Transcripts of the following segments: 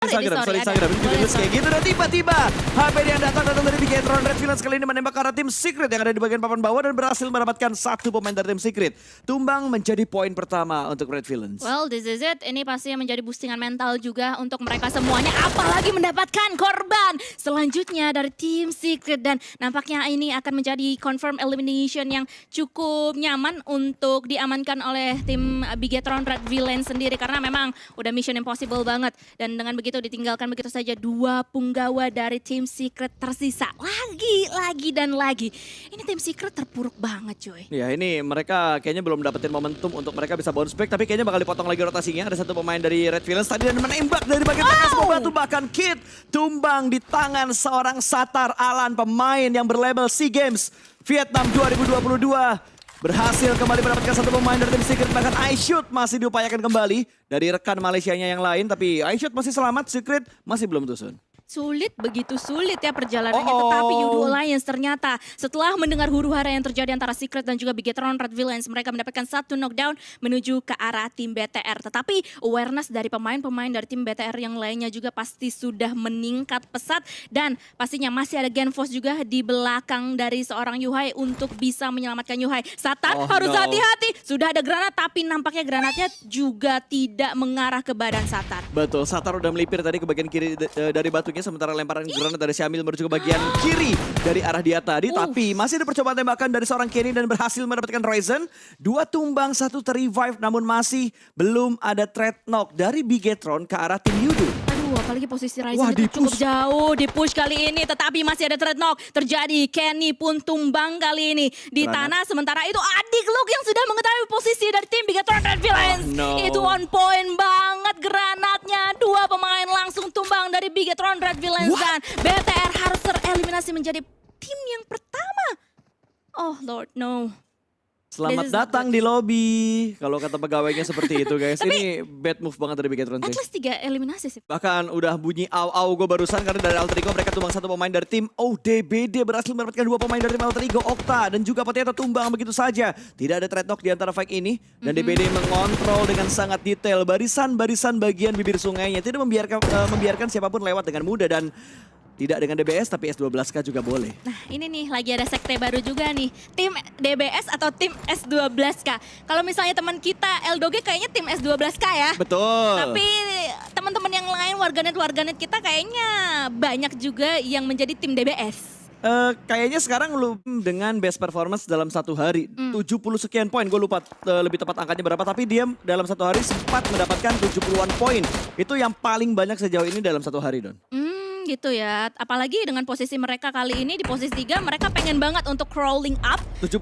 Story Instagram. Ini juga kayak gitu. Dan tiba-tiba HP yang datang dari Bigetron Red Villains kali ini menembak ke arah tim Secret yang ada di bagian papan bawah dan berhasil mendapatkan satu pemain dari tim Secret. Tumbang menjadi poin pertama untuk Red Villains. Well, this is it. Ini pastinya menjadi boostingan mental juga untuk mereka semuanya. Apalagi mendapatkan korban selanjutnya dari tim Secret. Dan nampaknya ini akan menjadi confirm elimination yang cukup nyaman untuk diamankan oleh tim Bigetron Red Villains sendiri. Karena memang udah mission impossible banget. Dan dengan begitu ditinggalkan begitu saja dua punggawa dari tim Secret tersisa. Lagi dan lagi. Ini tim Secret terpuruk banget cuy. Ya ini mereka kayaknya belum dapetin momentum untuk mereka bisa bounce back. Tapi kayaknya bakal dipotong lagi rotasinya. Ada satu pemain dari Red Villains tadi dan menembak dari bagian tengah semua batu. Bahkan Kid tumbang di tangan seorang Satar Alan, pemain yang berlabel SEA Games Vietnam 2022. Berhasil kembali mendapatkan satu pemain dari tim Secret. Bahkan iShoot masih diupayakan kembali dari rekan Malaysianya yang lain. Tapi iShoot masih selamat, Secret masih belum tusun. Sulit, begitu sulit ya perjalanannya. Tetapi Yudo Alliance ternyata setelah mendengar huru-hara yang terjadi antara Secret dan juga Bigetron Red Villains, mereka mendapatkan satu knockdown menuju ke arah tim BTR. Tetapi awareness dari pemain-pemain dari tim BTR yang lainnya juga pasti sudah meningkat pesat. Dan pastinya masih ada Genforce juga di belakang dari seorang Yuhai untuk bisa menyelamatkan Yuhai. Satar harus hati-hati. Sudah ada granat tapi nampaknya granatnya juga tidak mengarah ke badan Satar. Betul, Satar udah melipir tadi ke bagian kiri dari batunya. Sementara lemparan granat dari Syamil menuju ke bagian kiri dari arah dia tadi. Tapi masih ada percobaan tembakan dari seorang Kenny dan berhasil mendapatkan Ryzen. 2 tumbang, 1 terrevive namun masih belum ada threat knock dari Bigetron ke arah tim Yudo. Aduh, apalagi posisi Ryzen itu cukup jauh di push kali ini. Tetapi masih ada threat knock terjadi. Kenny pun tumbang kali ini di tanah. Sementara itu adik Luke yang sudah mengetahui posisi dari tim Bigetron Red Villains. Itu on point banget granatnya. 2 pemain langsung tumbang dari Bigetron Red Villains. Dan BTR harus tereliminasi menjadi tim yang pertama. Oh Lord, no. Selamat datang di lobby. Kalau kata pegawainya seperti itu guys. Ini bad move banget dari Bigetron sih. At least 3 eliminasi sih. Bahkan udah bunyi au-au gue barusan karena dari Alter Ego mereka tumbang satu pemain dari tim ODBD. Berhasil mendapatkan 2 pemain dari tim Alter Ego, Okta dan juga Potato tumbang begitu saja. Tidak ada threat knock di antara fight ini. Dan DBD mengontrol dengan sangat detail barisan-barisan bagian bibir sungainya. Tidak membiarkan siapapun lewat dengan mudah dan tidak dengan DBS tapi S12K juga boleh. Nah ini nih lagi ada sekte baru juga nih. Tim DBS atau tim S12K. Kalau misalnya teman kita Eldoge kayaknya tim S12K ya. Betul. Tapi teman-teman yang lain warganet kita kayaknya banyak juga yang menjadi tim DBS. Kayaknya sekarang lu dengan best performance dalam satu hari 70 sekian poin, gue lupa lebih tepat angkanya berapa, tapi dia dalam satu hari sempat mendapatkan 70-an poin. Itu yang paling banyak sejauh ini dalam satu hari, Don. Gitu ya, apalagi dengan posisi mereka kali ini di posisi 3, mereka pengen banget untuk crawling up. 75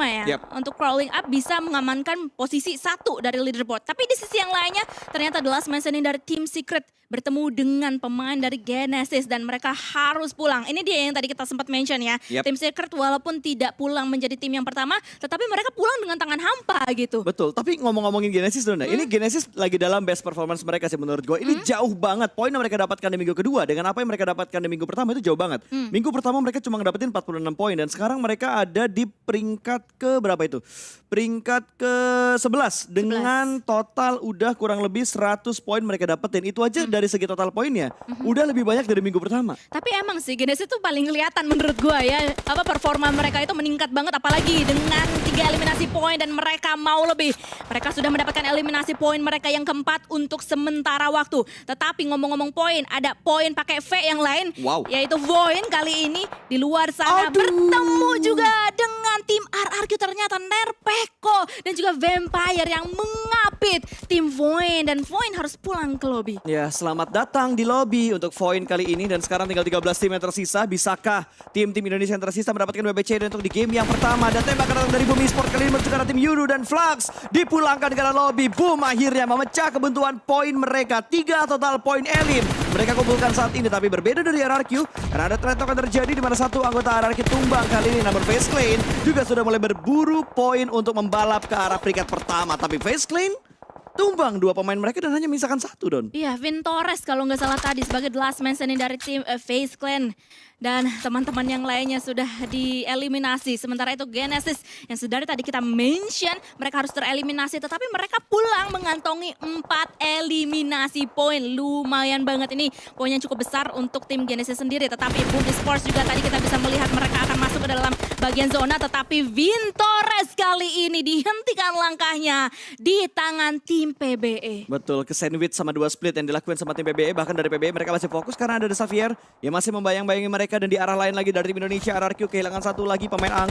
ya, untuk crawling up bisa mengamankan posisi 1 dari leaderboard. Tapi di sisi yang lainnya ternyata The Last Man Standing dari tim Secret bertemu dengan pemain dari Genesis dan mereka harus pulang. Ini dia yang tadi kita sempat mention ya. Tim Secret walaupun tidak pulang menjadi tim yang pertama, tetapi mereka pulang dengan tangan hampa gitu. Betul, tapi ngomong-ngomongin Genesis Don, ini Genesis lagi dalam best performance mereka sih menurut gue. Ini jauh banget poin yang mereka dapatkan di minggu kedua dengan apa yang mereka dapatkan di minggu pertama itu jauh banget. Minggu pertama mereka cuma dapetin 46 poin dan sekarang mereka ada di peringkat ke berapa itu? Peringkat ke 11 dengan total udah kurang lebih 100 poin mereka dapetin. Itu aja dari segi total poinnya udah lebih banyak dari minggu pertama. Tapi emang sih Genesis itu paling kelihatan menurut gua ya, apa performa mereka itu meningkat banget apalagi dengan 3 eliminasi poin dan mereka mau lebih. Mereka sudah mendapatkan eliminasi poin mereka yang keempat untuk sementara waktu. Tetapi ngomong-ngomong poin, ada poin pakai V yang lain, yaitu Voin kali ini di luar sana bertemu juga dengan tim RRQ. Ternyata Nerpeko dan juga Vampire yang mengapit tim Voin dan Voin harus pulang ke lobby. Ya, selamat datang di lobby untuk Voin kali ini dan sekarang tinggal 13 tim yang tersisa. Bisakah tim-tim Indonesia yang tersisa mendapatkan WBC untuk di game yang pertama? Dan tembakan datang dari Bumi Sport kali ini menuju ke arah tim Yudo dan Flux dipulangkan ke arah lobby. Boom, akhirnya memecah kebuntuan poin mereka. 3 total poin elim mereka kumpulkan saat ini, tapi berbeda dari RRQ karena ada threat akan terjadi di mana satu anggota RRQ tumbang kali ini. Namun FaZe Clan juga sudah mulai berburu poin untuk membalap ke arah peringkat pertama, tapi FaZe Clan tumbang dua pemain mereka dan hanya menyisakan satu, Don. Iya, Vin Torres kalau nggak salah tadi sebagai the last man standing dari tim FaZe Clan. Dan teman-teman yang lainnya sudah dieliminasi. Sementara itu Genesis yang sudah tadi kita mention, mereka harus tereliminasi. Tetapi mereka pulang mengantongi 4 eliminasi poin. Lumayan banget ini, poinnya cukup besar untuk tim Genesis sendiri. Tetapi Boom Esports juga tadi kita bisa melihat mereka akan masuk ke dalam bagian zona. Tetapi Vin Torres kali ini dihentikan langkahnya di tangan tim PBE. Betul, ke sandwich sama dua split yang dilakukan sama tim PBE. Bahkan dari PBE mereka masih fokus karena ada The Xavier yang masih membayang-bayangi mereka. Dan di arah lain lagi dari tim Indonesia, RRQ kehilangan satu lagi pemain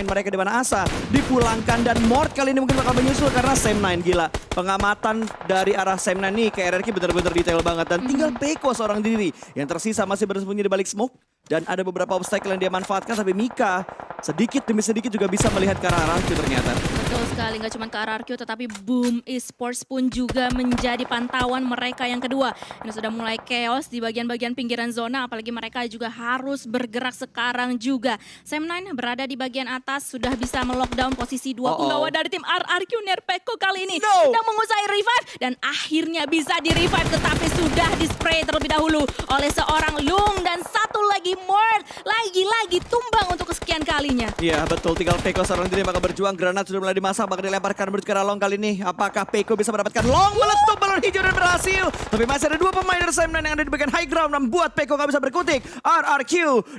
mereka di mana Asa dipulangkan. Dan Mort kali ini mungkin bakal menyusul karena Sam9 gila. Pengamatan dari arah Sam9 nih ke RRQ benar-benar detail banget. Dan tinggal Peko seorang diri yang tersisa masih bersembunyi di balik smoke. Dan ada beberapa obstacle yang dia manfaatkan, tapi Mika sedikit demi sedikit juga bisa melihat ke arah RRQ ternyata. Betul sekali, nggak cuma ke RRQ tetapi Boom Esports pun juga menjadi pantauan mereka yang kedua. Ini sudah mulai chaos di bagian-bagian pinggiran zona, apalagi mereka juga harus bergerak sekarang juga. Sam9 berada di bagian atas, sudah bisa melockdown posisi dua penggawa dari tim RRQ. Nerpeko kali ini sedang menguasai revive dan akhirnya bisa di-revive, tetapi sudah di-spray terlebih dahulu oleh seorang Lung dan satu lagi Mort. Lagi-lagi tumbang untuk kesekian kalinya. Iya betul, tinggal Peko seorang diri bakal berjuang. Granat sudah mulai dimasak, bakal dilemparkan menuju ke arah Long kali ini. Apakah Peko bisa mendapatkan Long? Meletup balon hijau dan berhasil. Tapi masih ada dua pemain dari Sam9 yang ada di bagian high ground, membuat Peko gak bisa berkutik. RRQ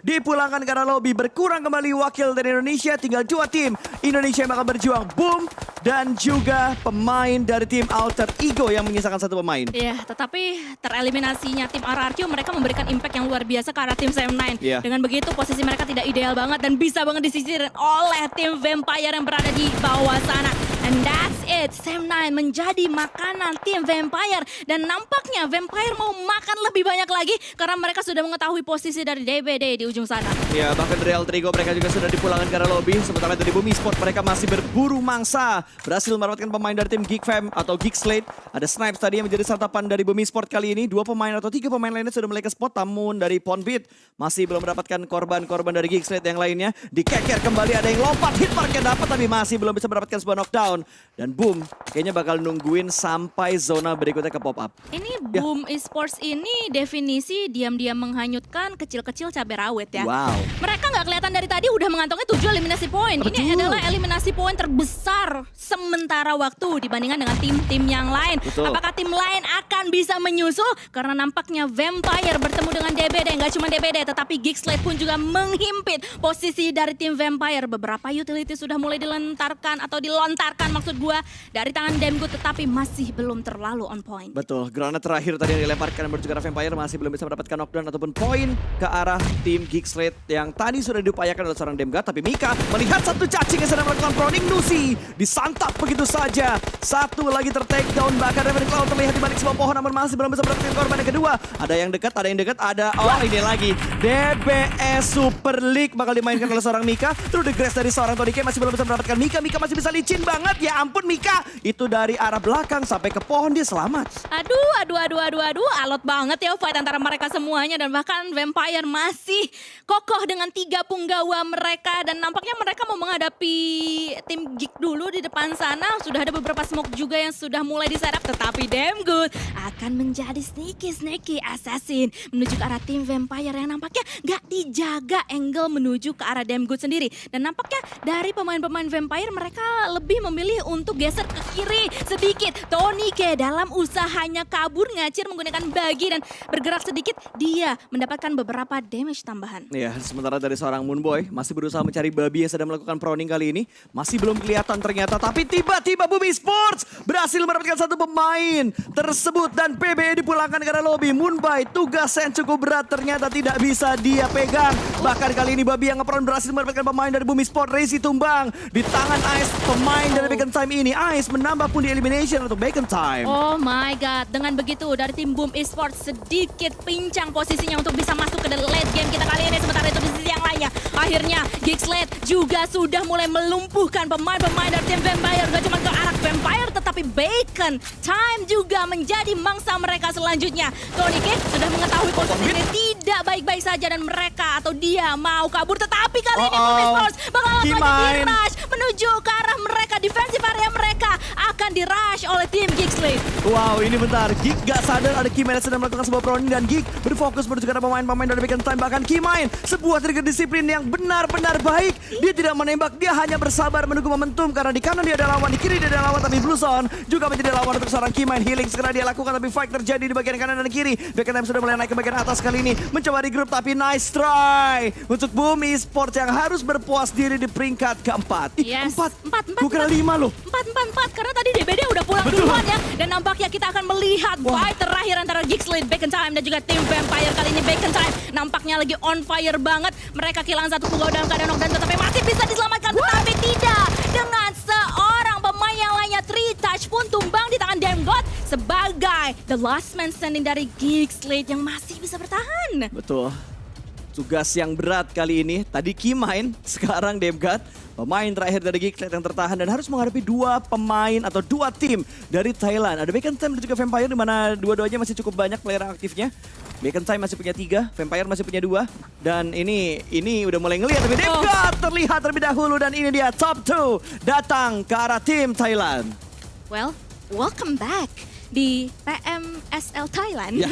dipulangkan ke arah lobby, berkurang kembali wakil dari Indonesia. Tinggal dua tim Indonesia yang bakal berjuang, Boom dan juga pemain dari tim Alter Ego yang menyisakan satu pemain. Iya, tetapi tereliminasinya tim RRQ, mereka memberikan impact yang luar biasa ke arah tim Sam9. Iya. Dengan begitu posisi mereka tidak ideal banget dan bisa banget disisirin oleh tim Vampire yang berada di bawah sana. And that's it, Sam9 menjadi makanan tim Vampire. Dan nampaknya Vampire mau makan lebih banyak lagi karena mereka sudah mengetahui posisi dari DBD di ujung sana. Ya, bahkan dari Alter Ego mereka juga sudah dipulangkan ke arah lobby. Sementara dari Boom Esports mereka masih berburu mangsa. Berhasil mendapatkan pemain dari tim Geek Fam atau Geek Slate. Ada Snipes tadi yang menjadi santapan dari Boom Esports kali ini. Dua pemain atau tiga pemain lainnya sudah mulai ke spot. Namun dari Ponbit masih belum mendapatkan korban-korban dari Geek Slate yang lainnya. Dikeker kembali, ada yang lompat, hitmarknya dapat tapi masih belum bisa mendapatkan sebuah knockdown. Dan Boom kayaknya bakal nungguin sampai zona berikutnya ke pop up. Ini Boom Esports ini definisi diam-diam menghanyutkan kecil-kecil cabai rawit ya. Wow. Mereka nggak kelihatan dari tadi udah mengantongi 7 eliminasi poin. Betul. Ini adalah eliminasi poin terbesar sementara waktu dibandingkan dengan tim-tim yang lain. Betul. Apakah tim lain akan bisa menyusul? Karena nampaknya Vampire bertemu dengan DBD. Nggak cuma DBD tetapi Geek Slate pun juga menghimpit posisi dari tim Vampire. Beberapa utility sudah mulai dilontarkan maksud gua dari tangan Demgood, tetapi masih belum terlalu on point. Betul, granat terakhir tadi yang dilemparkan menuju ke arah Vampire masih belum bisa mendapatkan knockdown ataupun poin ke arah tim Geek Slate yang tadi sudah diupayakan oleh seorang Demgod. Tapi Mika melihat satu cacing yang sedang melakukan proning, Nusi disantap begitu saja. Satu lagi ter-take down, bahkan Raven Cloud terlihat di balik sebuah pohon namun masih belum bisa mendapatkan korban yang kedua. Ada yang dekat, ini lagi DBS Super League bakal dimainkan oleh seorang Mika. Through the grace dari seorang Tony K masih belum bisa mendapatkan Mika masih bisa licin banget. Ya ampun Mika, itu dari arah belakang sampai ke pohon dia selamat. Aduh, alot banget ya fight antara mereka semuanya. Dan bahkan Vampire masih kokoh dengan 3 punggawa mereka. Dan nampaknya mereka mau menghadapi tim Geek dulu di depan sana. Sudah ada beberapa smoke juga yang sudah mulai diserap. Tetapi Demgood akan menjadi sneaky assassin menuju ke arah tim Vampire yang nampaknya gak dijaga angle menuju ke arah Demgood sendiri. Dan nampaknya dari pemain-pemain Vampire mereka lebih memilih untuk geser ke kiri sedikit. Tony K dalam usahanya kabur ngacir menggunakan bagi dan bergerak sedikit, dia mendapatkan beberapa damage tambahan. Ya, sementara dari seorang Moonboy masih berusaha mencari babi yang sedang melakukan proning kali ini. Masih belum kelihatan ternyata, tapi tiba-tiba Boom Esports berhasil mendapatkan satu pemain tersebut dan PBE dipulangkan ke arah lobby. Moonboy tugas yang cukup berat ternyata tidak bisa dia pegang. Bahkan kali ini babi yang ngeperon berhasil mendapatkan pemain dari Boom Esports. Rezi tumbang di tangan Ice, pemain dari Bacon Time ini. Ice menambah pun di elimination untuk Bacon Time. Oh my god, dengan begitu dari tim Boom Esports sedikit pincang posisinya untuk bisa masuk ke late game kita kali ini. Sementara itu di sisi yang lainnya, akhirnya Geek Slate juga sudah mulai melumpuhkan pemain-pemain dari tim Vampire. Gak cuma ke arah Vampire tetapi Bacon Time juga menjadi mangsa mereka selanjutnya. Tony K sudah mengetahui posisi ini tidak baik-baik saja dan mereka atau dia mau kabur. Tetapi kali ini Boom Esports bakal langsung aja di rush menuju menuju ke arah mereka. Defensive area mereka akan di-rush oleh tim Geekslate. Wow, ini bentar. Geek gak sadar ada Keymain sedang melakukan sebuah proning dan Geek berfokus menuju ke arah pemain-pemain dari Beacon Time. Bahkan Keymain, sebuah trigger disiplin yang benar-benar baik. Dia tidak menembak, dia hanya bersabar menunggu momentum karena di kanan dia ada lawan, di kiri dia ada lawan, tapi Blue Zone juga menjadi lawan untuk seorang Keymain. Healing segera dia lakukan, tapi fight terjadi di bagian kanan dan kiri. Beacon Time sudah mulai naik ke bagian atas kali ini, mencoba di grup, tapi nice try untuk Boom Esports yang harus berpuas diri di peringkat keempat. Yes. Empat. Empat. Gue kira 5 loh. 4 karena tadi DBD udah pulang Betul. duluan ya. Dan nampaknya kita akan melihat fight terakhir antara Geekslate, Beacon Time dan juga tim Vampire. Kali ini Beacon Time nampaknya lagi on fire banget. Mereka kehilangan satu punggawa dalam keadaan knockdown, tetapi masih bisa diselamatkan. Tetapi tidak dengan seorang pemain yang lainnya. 3 touch pun tumbang di tangan Demgod sebagai the last man standing dari Geekslate yang masih bisa bertahan. Betul. Tugas yang berat kali ini. Tadi Keymain, sekarang Demgod. Pemain terakhir dari Geekslate yang tertahan dan harus menghadapi 2 pemain atau 2 tim dari Thailand. Ada Beacon Time dan juga Vampire di mana dua-duanya masih cukup banyak player aktifnya. Beacon Time masih punya 3, Vampire masih punya 2. Dan ini udah mulai ngelihat, tapi Demgod terlihat terlebih dahulu dan ini dia top 2 datang ke arah tim Thailand. Well, welcome back di PMSL Thailand. Ya.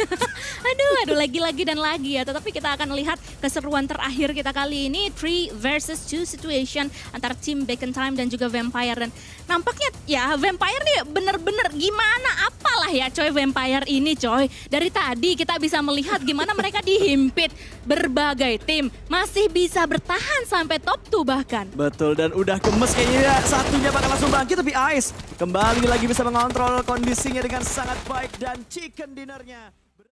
aduh, lagi-lagi dan lagi ya. Tetapi kita akan lihat keseruan terakhir kita kali ini 3 versus 2 situation antara tim Beacon Time dan juga Vampire. Dan nampaknya ya Vampire nih bener-bener gimana apalah ya coy Vampire ini coy. Dari tadi kita bisa melihat gimana mereka dihimpit berbagai tim. Masih bisa bertahan sampai top 2 bahkan. Betul, dan udah gemes kayaknya satunya bakal langsung bangkit, tapi Ice kembali lagi bisa mengontrol kondisinya dengan sangat baik dan chicken dinnernya.